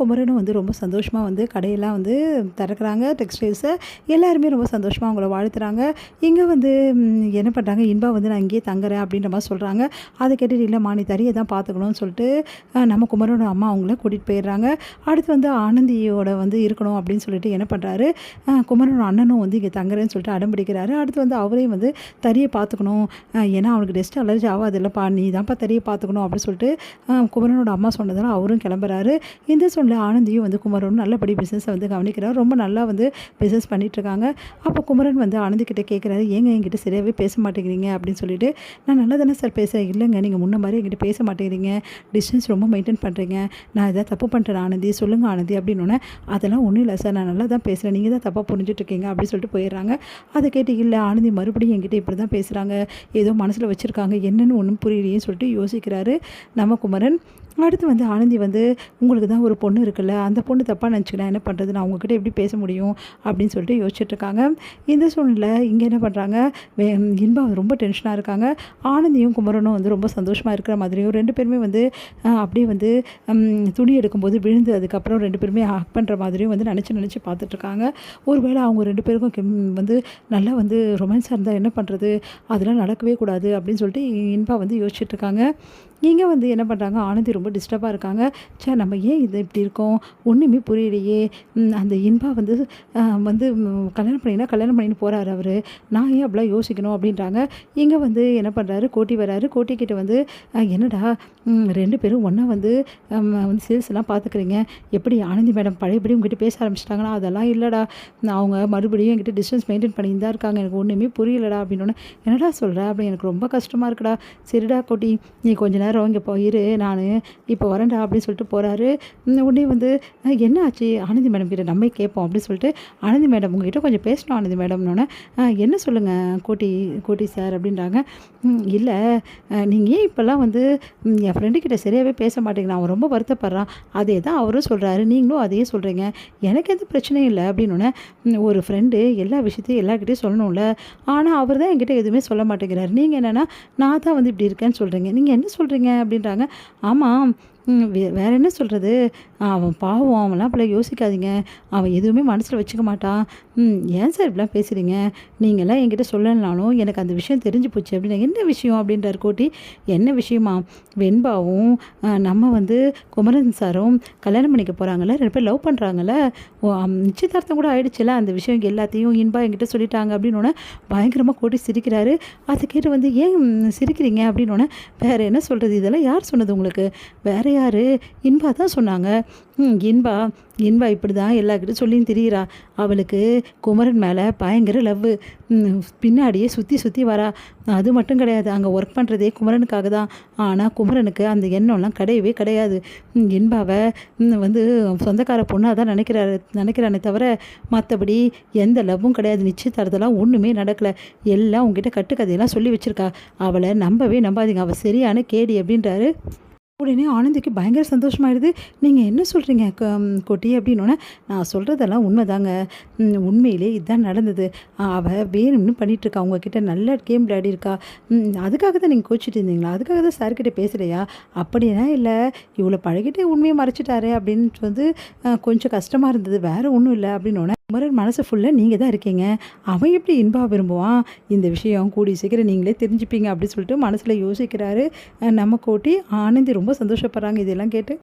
குமரனும் வந்து ரொம்ப சந்தோஷமாக வந்து கடையெல்லாம் வந்து திறக்கிறாங்க டெக்ஸ்டைல்ஸை. எல்லாருமே ரொம்ப சந்தோஷமாக அவங்கள வாழ்த்துறாங்க. இங்கே வந்து என்ன பண்ணுறாங்க, இன்பா வந்து நான் இங்கேயே தங்குறேன் அப்படின்ற மாதிரி சொல்கிறாங்க. அதை கேட்டுட்டு இல்லைம்மா நீ தறியை தான் பார்த்துக்கணும்னு சொல்லிட்டு நம்ம குமரனோட அம்மா அவங்கள கூட்டிகிட்டு போயிடுறாங்க. அடுத்து வந்து ஆனந்தியோட வந்து இருக்கணும் அப்படின்னு சொல்லிட்டு என்ன பண்ணுறாரு, குமரனோட அண்ணனும் வந்து இங்கே தங்குறேன்னு சொல்லிட்டு அடம் பிடிக்கிறாரு. அடுத்து வந்து அவரையும் வந்து தறியை பார்த்துக்கணும், ஏன்னா அவனுக்கு டெஸ்ட் அலர்ஜி ஆகாது இல்லைப்பா, நீ தான்ப்பா தறியை பார்த்துக்கணும் அப்படின்னு சொல்லிட்டு குமரனோட அம்மா சொன்னதால் அவரும் கிளம்புறாரு. இந்த சொல்ல ஆனந்தியும் வந்து குமரனும் நல்லபடி பிஸ்னஸை வந்து கவனிக்கிறார். ரொம்ப நல்லா வந்து பிஸ்னஸ் பண்ணிகிட்ருக்காங்க. அப்போ குமரன் வந்து ஆனந்தி கிட்டே கேட்குறாரு, ஏங்க என்கிட்ட சரியாகவே பேச மாட்டேங்கிறீங்க அப்படின்னு சொல்லிட்டு. நான் நல்லா தானே சார் பேசுகிறேன். இல்லைங்க நீங்கள் முன்ன மாதிரி என்கிட்ட பேச மாட்டேங்கிறீங்க, டிஸ்டன்ஸ் ரொம்ப மெயின்டைன் பண்ணுறீங்க, நான் எதாவது தப்பு பண்ணுறேன் ஆனந்தி, சொல்லுங்கள் ஆனந்தி அப்படின்னோடனே அதெல்லாம் ஒன்றும் இல்லை சார், நான் நல்லா தான் பேசுகிறேன், நீங்கள் தான் தப்பாக புரிஞ்சுட்ருக்கீங்க அப்படின்னு சொல்லிட்டு போயிடுறாங்க. அதை கேட்டு இல்லை ஆனந்தி மறுபடியும் என்கிட்ட இப்படி தான் பேசுகிறாங்க, ஏதோ மனசில் வச்சுருக்காங்க, என்னென்னு ஒன்றும் புரியலையேன்னு சொல்லிட்டு யோசிக்கிறாரு நம்ம குமரன். அடுத்து வந்து ஆனந்தி வந்து உங்களுக்கு தான் ஒரு பொண்ணு இருக்குல்ல, அந்த பொண்ணு தப்பாக நினச்சிக்கிட்டா என்ன பண்ணுறது, நான் உங்ககிட்ட எப்படி பேச முடியும் அப்படின்னு சொல்லிட்டு யோசிச்சுட்ருக்காங்க. இந்த சூழ்நிலை இங்கே என்ன பண்ணுறாங்க, இன்பா ரொம்ப டென்ஷனாக இருக்காங்க. ஆனந்தியும் குமரனும் வந்து ரொம்ப சந்தோஷமாக இருக்கிற மாதிரியும் ரெண்டு பேருமே வந்து அப்படியே வந்து துணி எடுக்கும்போது விழுந்து அதுக்கப்புறம் ரெண்டு பேருமே ஹக் பண்ணுற மாதிரியும் வந்து நினச்சி பார்த்துட்ருக்காங்க. ஒருவேளை அவங்க ரெண்டு பேருக்கும் வந்து நல்லா வந்து ரொமான்ஸாக இருந்தால் என்ன பண்ணுறது, அதெல்லாம் நடக்கவே கூடாது அப்படின்னு சொல்லிட்டு இன்பா வந்து யோசிச்சுட்ருக்காங்க. இங்கே வந்து என்ன பண்ணுறாங்க, ஆனந்தி ரொம்ப டிஸ்டர்பாக இருக்காங்க. சே நம்ம ஏன் இது இப்படி இருக்கோம், ஒன்றுமே புரியலையே, அந்த இன்பா வந்து வந்து கல்யாணம் பண்ணின்னு போகிறாரு அவர், நான் ஏன் அப்படிலாம் யோசிக்கணும் அப்படின்றாங்க. இங்கே வந்து என்ன பண்ணுறாரு, கோட்டி வராரு. கோட்டிக்கிட்ட வந்து என்னடா ரெண்டு பேரும் ஒன்றா வந்து வந்து சேல்ஸ் எல்லாம் பார்த்துக்கிறீங்க, எப்படி ஆனந்தி மேடம் பழையபடி உங்ககிட்ட பேச ஆரம்பிச்சிட்டாங்கன்னா, அதெல்லாம் இல்லைடா, அவங்க மறுபடியும் என்கிட்ட டிஸ்டன்ஸ் மெயின்டைன் பண்ணி தான் இருக்காங்க, எனக்கு ஒன்றுமே புரியலடா அப்படின்னோடனே என்னடா சொல்கிற அப்படி, எனக்கு ரொம்ப கஷ்டமாக இருக்குடா, சரிடா கோட்டி நீ கொஞ்ச நேரம் இங்கே போயிரு, நான் இப்போ வரேன்டா அப்படின்னு சொல்லிட்டு போகிறாரு. உடனே வந்து என்ன ஆச்சு ஆனந்தி மேடம் கிட்ட நம்ம கேட்போம் அப்படின்னு சொல்லிட்டு, ஆனந்தி மேடம் உங்ககிட்ட கொஞ்சம் பேசணும் ஆனந்தி மேடம்னோடனே என்ன சொல்லுங்கள் கோட்டி சார் அப்படின்றாங்க. இல்லை நீங்கள் ஏன் இப்போல்லாம் வந்து என் ஃப்ரெண்டுக்கிட்ட சரியாகவே பேச மாட்டேங்க, அவன் ரொம்ப வருத்தப்படுறான், அதே தான் அவரும் சொல்கிறாரு, நீங்களும் அதையே சொல்கிறீங்க, எனக்கு எந்த பிரச்சனையும் இல்லை அப்படின்னோடனே, ஒரு ஃப்ரெண்டு எல்லா விஷயத்தையும் எல்லாருக்கிட்டையும் சொல்லணும்ல, ஆனால் அவர் தான் என்கிட்ட எதுவுமே சொல்ல மாட்டேங்கிறார், நீங்கள் என்னென்னா நான் தான் வந்து இப்படி இருக்கேன்னு சொல்கிறீங்க, நீங்கள் என்ன சொல்கிறீங்க அப்படின்றாங்க. ஆமாம் வேறு என்ன சொல்கிறது, அவன் பாவம், அவன்லாம் அப்படிலாம் யோசிக்காதீங்க, அவன் எதுவுமே மனசில் வச்சுக்க மாட்டான். ஏன் சார் இப்படிலாம் பேசுகிறீங்க, நீங்கள்லாம் என்கிட்ட சொல்லலைனாலும் எனக்கு அந்த விஷயம் தெரிஞ்சு போச்சு அப்படின்னா. என்ன விஷயம் அப்படின்றார் கோட்டி. என்ன விஷயமா, வெண்பாவும் நம்ம வந்து குமரன் சாரும் கல்யாணம் பண்ணிக்க போகிறாங்கள, ரெண்டு பேர் லவ் பண்ணுறாங்கள, நிச்சயதார்த்தம் கூட ஆகிடுச்சுல, அந்த விஷயம் எல்லாத்தையும் இன்பா என்கிட்ட சொல்லிட்டாங்க அப்படின்னோடனே பயங்கரமாக கோட்டி சிரிக்கிறாரு. அதை கேட்டு வந்து ஏன் சிரிக்கிறீங்க அப்படின்னோடனே, வேறு என்ன சொல்கிறது, இதெல்லாம் யார் சொன்னது உங்களுக்கு, வேறு யார், இன்பா தான் சொன்னாங்க. இன்பா இப்படி தான் எல்லாருக்கிட்டும் சொல்லின்னு திரியிறா, அவளுக்கு குமரன் மேலே பயங்கர லவ்வு, பின்னாடியே சுற்றி வரா, அது மட்டும் கிடையாது, அங்கே ஒர்க் பண்ணுறதே குமரனுக்காக தான், ஆனால் குமரனுக்கு அந்த எண்ணம்லாம் கிடையவே கிடையாது, இன்பாவை வந்து சொந்தக்கார பொண்ணாக தான் நினைக்கிறானே தவிர மற்றபடி எந்த லவ்வும் கிடையாது, நிச்சயதார்த்தம்லாம் ஒன்றுமே நடக்கலை, எல்லாம் உங்ககிட்ட கட்டுக்கதையெல்லாம் சொல்லி வச்சுருக்கா, அவளை நம்பவே நம்பாதீங்க, அவள் சரியான கேடி அப்படின்றாரு. உடனே ஆனந்திக்கு பயங்கர சந்தோஷமாயிடுது. நீங்கள் என்ன சொல்கிறீங்க கோட்டி அப்படின்னோடனே, நான் சொல்கிறதெல்லாம் உண்மைதாங்க, உண்மையிலே இதுதான் நடந்தது, அவள் வேணும்னு பண்ணிகிட்ருக்கா, உங்ககிட்ட நல்ல கேம் விளையாடிருக்கா, அதுக்காக தான் நீங்கள் கோச்சிட்டு இருந்தீங்களா, அதுக்காக தான் சார்கிட்ட பேசுகிறையா, அப்படின்னா இல்லை இவ்வளோ பழகிட்டு உண்மையை மறைச்சிட்டாரு அப்படின்னு வந்து கொஞ்சம் கஷ்டமாக இருந்தது, வேறு ஒன்றும் இல்லை அப்படின்னோடனே, குமரன் மனசு ஃபுல்லாக நீங்கள் தான் இருக்கீங்க, அவன் எப்படி இன்பா விரும்புவான், இந்த விஷயம் கூடி சீக்கிரம் நீங்களே தெரிஞ்சுப்பீங்க அப்படின்னு சொல்லிட்டு மனசில் யோசிக்கிறாரு நம்ம கோட்டி. ஆனந்தி ரொம்ப சந்தோஷப்படுறாங்க இதெல்லாம் கேட்டு.